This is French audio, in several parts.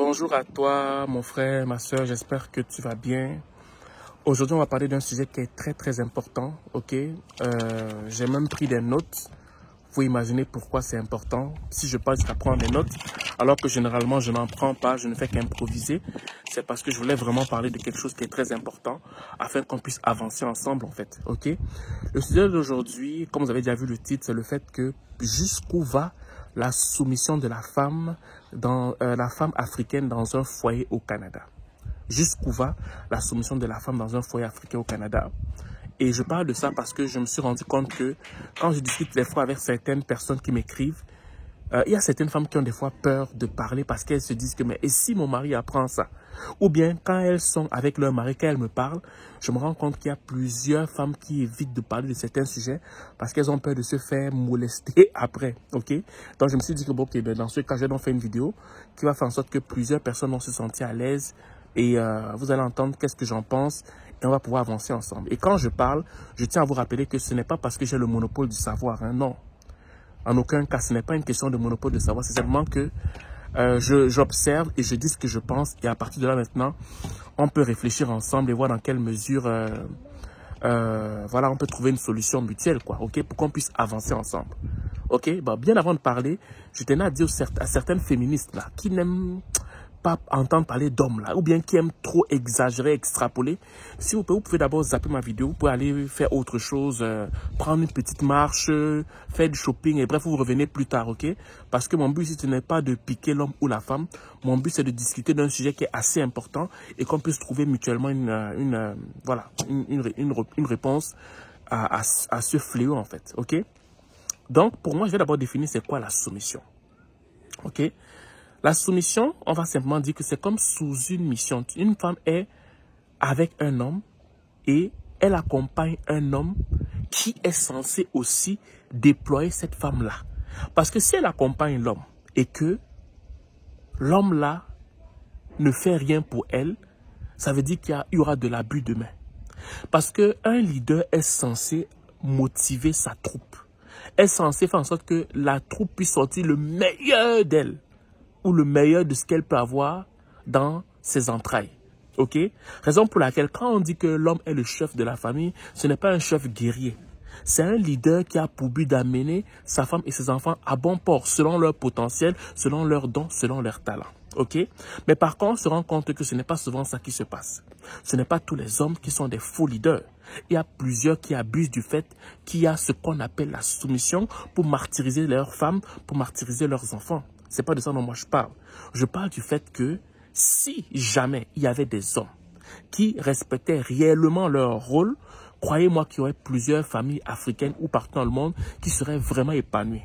Bonjour à toi, mon frère, ma soeur, j'espère que tu vas bien. Aujourd'hui, on va parler d'un sujet qui est très important, ok? J'ai même pris des notes. Vous imaginez pourquoi c'est important. Si je parle jusqu'à prendre des notes, alors que généralement, je n'en prends pas, je ne fais qu'improviser. C'est parce que je voulais vraiment parler de quelque chose qui est très important, afin qu'on puisse avancer ensemble, en fait, ok? Le sujet d'aujourd'hui, comme vous avez déjà vu le titre, c'est le fait que jusqu'où va la soumission de la femme africaine dans un foyer au Canada. Jusqu'où va la soumission de la femme dans un foyer africain au Canada. Et je parle de ça parce que je me suis rendu compte que quand je discute des fois avec certaines personnes qui m'écrivent, il y a certaines femmes qui ont des fois peur de parler parce qu'elles se disent que mais et si mon mari apprend ça? Ou bien quand elles sont avec leur mari, quand elles me parlent, je me rends compte qu'il y a plusieurs femmes qui évitent de parler de certains sujets parce qu'elles ont peur de se faire molester après. Ok? Donc je me suis dit que bon, okay, ben, dans ce cas, je vais donc faire une vidéo qui va faire en sorte que plusieurs personnes vont se sentir à l'aise et vous allez entendre qu'est-ce que j'en pense et on va pouvoir avancer ensemble. Et quand je parle, je tiens à vous rappeler que ce n'est pas parce que j'ai le monopole du savoir, hein, non. En aucun cas, ce n'est pas une question de monopole de savoir, c'est simplement que j'observe et je dis ce que je pense. Et à partir de là maintenant, on peut réfléchir ensemble et voir dans quelle mesure voilà, on peut trouver une solution mutuelle, quoi, ok, pour qu'on puisse avancer ensemble. Ok, bon, bien avant de parler, je tenais à dire à certaines féministes là, qui n'aiment pas entendre parler d'hommes là, ou bien qui aiment trop exagérer, extrapoler. Si vous pouvez d'abord zapper ma vidéo, vous pouvez aller faire autre chose, prendre une petite marche, faire du shopping et bref, vous revenez plus tard, ok? Parce que mon but ici, ce n'est pas de piquer l'homme ou la femme. Mon but, c'est de discuter d'un sujet qui est assez important et qu'on puisse trouver mutuellement une réponse à ce fléau en fait, ok? Donc, pour moi, je vais d'abord définir c'est quoi la soumission, ok? La soumission, on va simplement dire que c'est comme sous une mission. Une femme est avec un homme et elle accompagne un homme qui est censé aussi déployer cette femme-là. Parce que si elle accompagne l'homme et que l'homme-là ne fait rien pour elle, ça veut dire qu'il y aura de l'abus demain. Parce qu'un leader est censé motiver sa troupe. Est censé faire en sorte que la troupe puisse sortir le meilleur d'elle. Ou le meilleur de ce qu'elle peut avoir dans ses entrailles. Ok? Raison pour laquelle, quand on dit que l'homme est le chef de la famille, ce n'est pas un chef guerrier. C'est un leader qui a pour but d'amener sa femme et ses enfants à bon port, selon leur potentiel, selon leurs dons, selon leurs talents. Ok? Mais par contre, on se rend compte que ce n'est pas souvent ça qui se passe. Ce n'est pas tous les hommes qui sont des faux leaders. Il y a plusieurs qui abusent du fait qu'il y a ce qu'on appelle la soumission pour martyriser leurs femmes, pour martyriser leurs enfants. C'est pas de ça dont moi je parle. Je parle du fait que si jamais il y avait des hommes qui respectaient réellement leur rôle, croyez-moi qu'il y aurait plusieurs familles africaines ou partout dans le monde qui seraient vraiment épanouies.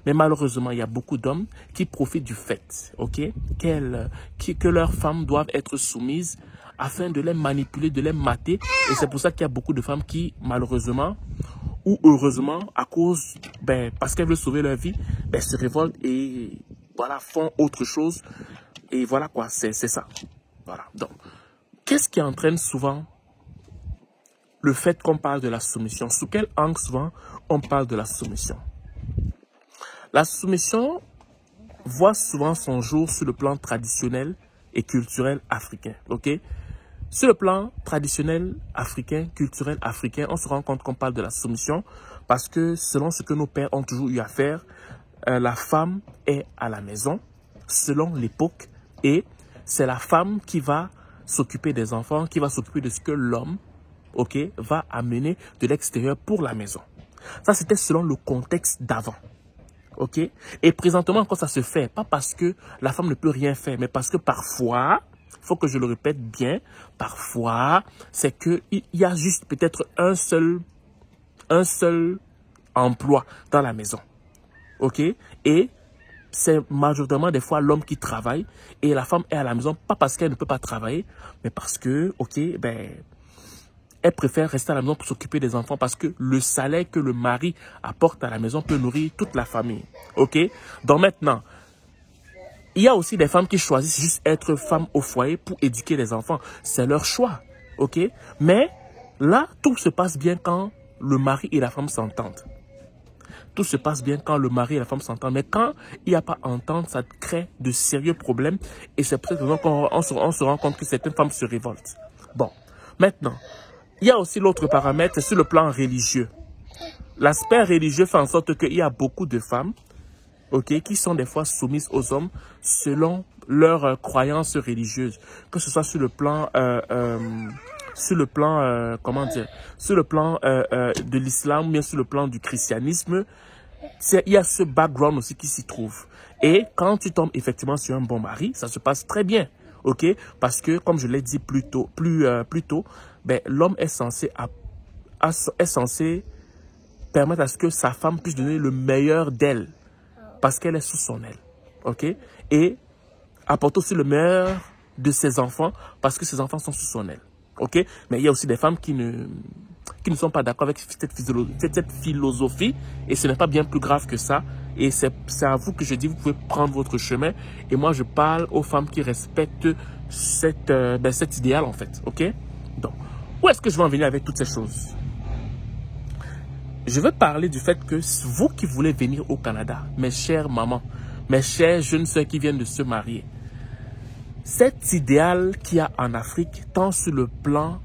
Mais malheureusement, il y a beaucoup d'hommes qui profitent du fait, ok, que leurs femmes doivent être soumises afin de les manipuler, de les mater. Et c'est pour ça qu'il y a beaucoup de femmes qui, malheureusement, ou heureusement, à cause, parce qu'elles veulent sauver leur vie, se révoltent et voilà, font autre chose. Et voilà quoi, c'est ça. Voilà. Donc, qu'est-ce qui entraîne souvent le fait qu'on parle de la soumission? Sous quel angle souvent on parle de la soumission? La soumission voit souvent son jour sur le plan traditionnel et culturel africain. Ok? Sur le plan traditionnel africain, culturel africain, on se rend compte qu'on parle de la soumission parce que selon ce que nos pères ont toujours eu à faire, la femme est à la maison, selon l'époque, et c'est la femme qui va s'occuper des enfants, qui va s'occuper de ce que l'homme, ok, va amener de l'extérieur pour la maison. Ça, c'était selon le contexte d'avant. Ok? Et présentement, quand ça se fait, pas parce que la femme ne peut rien faire, mais parce que parfois, il faut que je le répète bien, parfois, c'est qu'il y a juste peut-être un seul emploi dans la maison. Ok? Et c'est majoritairement des fois l'homme qui travaille et la femme est à la maison, pas parce qu'elle ne peut pas travailler, mais parce que, ok, elle préfère rester à la maison pour s'occuper des enfants parce que le salaire que le mari apporte à la maison peut nourrir toute la famille. Ok? Donc maintenant, il y a aussi des femmes qui choisissent juste être femmes au foyer pour éduquer les enfants. C'est leur choix. Ok? Mais là, tout se passe bien quand le mari et la femme s'entendent. tout se passe bien quand le mari et la femme s'entendent. Mais quand il n'y a pas entente, ça crée de sérieux problèmes. Et c'est pour cette raison qu'on se rend compte que certaines femmes se révoltent. Bon, maintenant, il y a aussi l'autre paramètre sur le plan religieux. L'aspect religieux fait en sorte qu'il y a beaucoup de femmes, ok, qui sont des fois soumises aux hommes selon leurs croyances religieuses, que ce soit sur le plan, comment dire, sur le plan de l'islam, ou bien sur le plan du christianisme. Il y a ce background aussi qui s'y trouve. Et quand tu tombes effectivement sur un bon mari, ça se passe très bien, ok, parce que comme je l'ai dit plus tôt, ben, l'homme est censé permettre à ce que sa femme puisse donner le meilleur d'elle, parce qu'elle est sous son aile, ok, et apporte aussi le meilleur de ses enfants, parce que ses enfants sont sous son aile, ok. Mais il y a aussi des femmes qui ne sont pas d'accord avec cette philosophie, et ce n'est pas bien plus grave que ça, et c'est à vous que je dis, vous pouvez prendre votre chemin, et moi je parle aux femmes qui respectent cet idéal en fait, ok. Donc, où est-ce que je vais en venir avec toutes ces choses? Je veux parler du fait que vous qui voulez venir au Canada, mes chères mamans, mes chères jeunes sœurs qui viennent de se marier, cet idéal qu'il y a en Afrique, tant sur le plan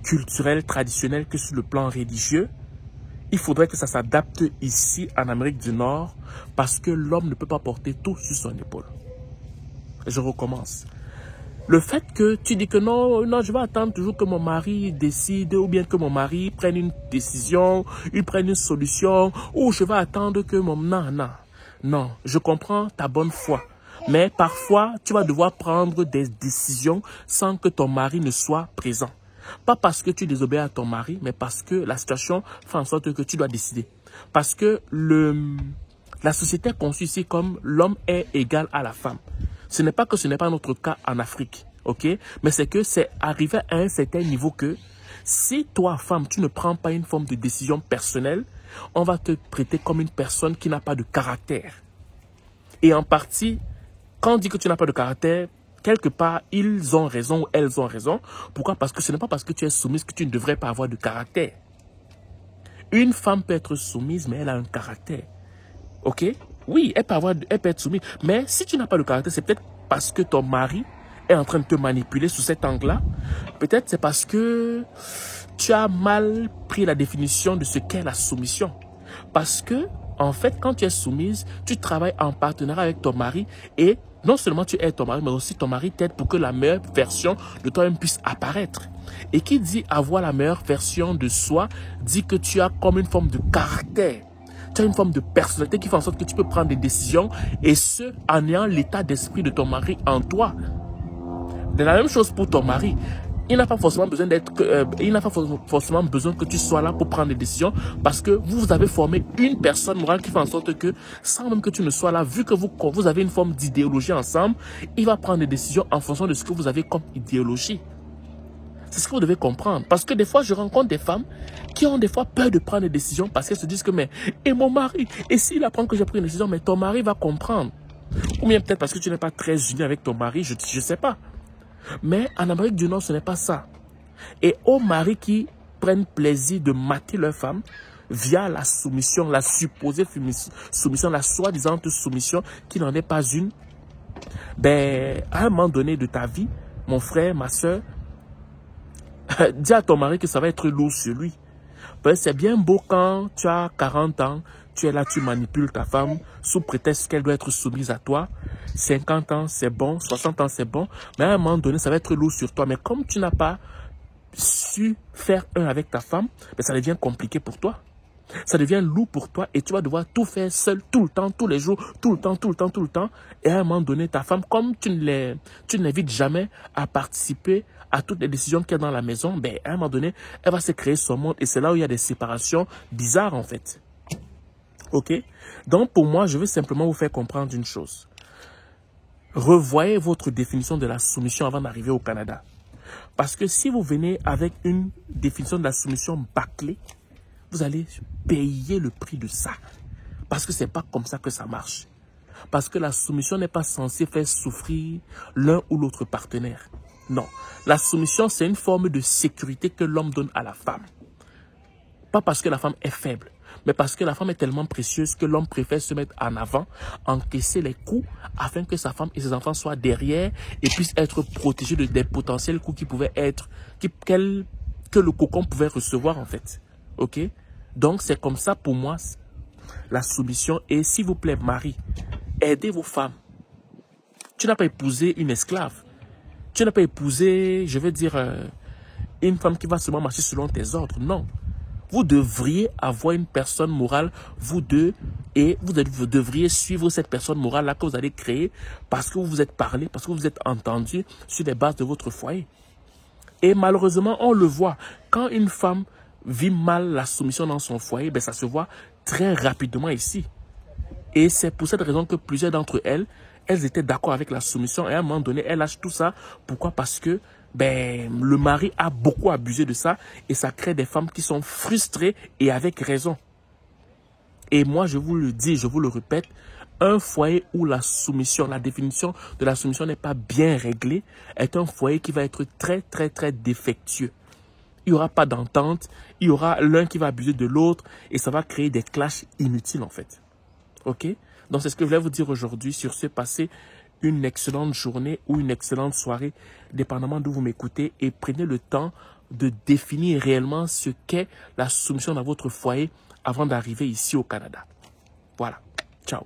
culturel, traditionnel que sur le plan religieux, il faudrait que ça s'adapte ici en Amérique du Nord parce que l'homme ne peut pas porter tout sur son épaule. Je recommence. Le fait que tu dis que non, je vais attendre toujours que mon mari décide ou bien que mon mari prenne une décision, il prenne une solution ou je vais attendre que mon... Non, je comprends ta bonne foi. Mais parfois, tu vas devoir prendre des décisions sans que ton mari ne soit présent. Pas parce que tu désobéis à ton mari, mais parce que la situation fait en sorte que tu dois décider. Parce que la société est conçue ici comme l'homme est égal à la femme. Ce n'est pas que ce n'est pas notre cas en Afrique, ok? Mais c'est que c'est arrivé à un certain niveau que si toi, femme, tu ne prends pas une forme de décision personnelle, on va te traiter comme une personne qui n'a pas de caractère. Et en partie, quand on dit que tu n'as pas de caractère, quelque part, ils ont raison ou elles ont raison. Pourquoi? Parce que ce n'est pas parce que tu es soumise que tu ne devrais pas avoir de caractère. Une femme peut être soumise, mais elle a un caractère. Ok? Oui, elle peut être soumise. Mais si tu n'as pas de caractère, c'est peut-être parce que ton mari est en train de te manipuler sous cet angle-là. Peut-être c'est parce que tu as mal pris la définition de ce qu'est la soumission. Parce que, en fait, quand tu es soumise, tu travailles en partenariat avec ton mari et non seulement tu aides ton mari, mais aussi ton mari t'aide pour que la meilleure version de toi-même puisse apparaître. Et qui dit avoir la meilleure version de soi, dit que tu as comme une forme de caractère. Tu as une forme de personnalité qui fait en sorte que tu peux prendre des décisions et ce, en ayant l'état d'esprit de ton mari en toi. De la même chose pour ton mari. Il n'a pas forcément besoin que tu sois là pour prendre des décisions parce que vous avez formé une personne morale qui fait en sorte que, sans même que tu ne sois là, vu que vous avez une forme d'idéologie ensemble, il va prendre des décisions en fonction de ce que vous avez comme idéologie. C'est ce que vous devez comprendre. Parce que des fois, je rencontre des femmes qui ont des fois peur de prendre des décisions parce qu'elles se disent que, mais, et mon mari, et s'il apprend que j'ai pris une décision, mais ton mari va comprendre. Ou bien peut-être parce que tu n'es pas très uni avec ton mari, je ne sais pas. Mais en Amérique du Nord, ce n'est pas ça. Et aux maris qui prennent plaisir de mater leur femme via la soumission, la supposée soumission, la soi-disant soumission qui n'en est pas une, ben, à un moment donné de ta vie, mon frère, ma soeur, dis à ton mari que ça va être lourd sur lui. C'est bien beau quand tu as 40 ans, tu es là, tu manipules ta femme sous prétexte qu'elle doit être soumise à toi. 50 ans, c'est bon. 60 ans, c'est bon. Mais à un moment donné, ça va être lourd sur toi. Mais comme tu n'as pas su faire un avec ta femme, ben ça devient compliqué pour toi. Ça devient lourd pour toi et tu vas devoir tout faire seul, tout le temps, tous les jours, tout le temps. Et à un moment donné, ta femme, comme tu ne l'invites jamais à participer à toutes les décisions qu'il y a dans la maison, ben, à un moment donné, elle va se créer son monde et c'est là où il y a des séparations bizarres en fait. Ok? Donc pour moi, je veux simplement vous faire comprendre une chose. Revoyez votre définition de la soumission avant d'arriver au Canada. Parce que si vous venez avec une définition de la soumission bâclée, vous allez payer le prix de ça. Parce que ce n'est pas comme ça que ça marche. Parce que la soumission n'est pas censée faire souffrir l'un ou l'autre partenaire. Non. La soumission, c'est une forme de sécurité que l'homme donne à la femme. Pas parce que la femme est faible, mais parce que la femme est tellement précieuse que l'homme préfère se mettre en avant, encaisser les coups, afin que sa femme et ses enfants soient derrière et puissent être protégés des potentiels coups qui pouvaient être, que le cocon pouvait recevoir en fait. Ok? Donc c'est comme ça pour moi la soumission. Et s'il vous plaît, mari, aidez vos femmes. Tu n'as pas épousé une esclave. Tu n'as pas épousé, je veux dire, une femme qui va seulement marcher selon tes ordres. Non. Vous devriez avoir une personne morale, vous deux, et vous devriez suivre cette personne morale-là que vous allez créer parce que vous vous êtes parlé, parce que vous vous êtes entendu sur les bases de votre foyer. Et malheureusement, on le voit. Quand une femme vit mal la soumission dans son foyer, ben ça se voit très rapidement ici. Et c'est pour cette raison que plusieurs d'entre elles étaient d'accord avec la soumission. Et à un moment donné, elles lâchent tout ça. Pourquoi? Parce que le mari a beaucoup abusé de ça. Et ça crée des femmes qui sont frustrées et avec raison. Et moi, je vous le dis, je vous le répète, un foyer où la soumission, la définition de la soumission n'est pas bien réglée, est un foyer qui va être très, très, très défectueux. Il n'y aura pas d'entente, il y aura l'un qui va abuser de l'autre et ça va créer des clashs inutiles en fait. Ok? Donc c'est ce que je voulais vous dire aujourd'hui. Sur ce, passez une excellente journée ou une excellente soirée, dépendamment d'où vous m'écoutez, et prenez le temps de définir réellement ce qu'est la soumission dans votre foyer avant d'arriver ici au Canada. Voilà. Ciao.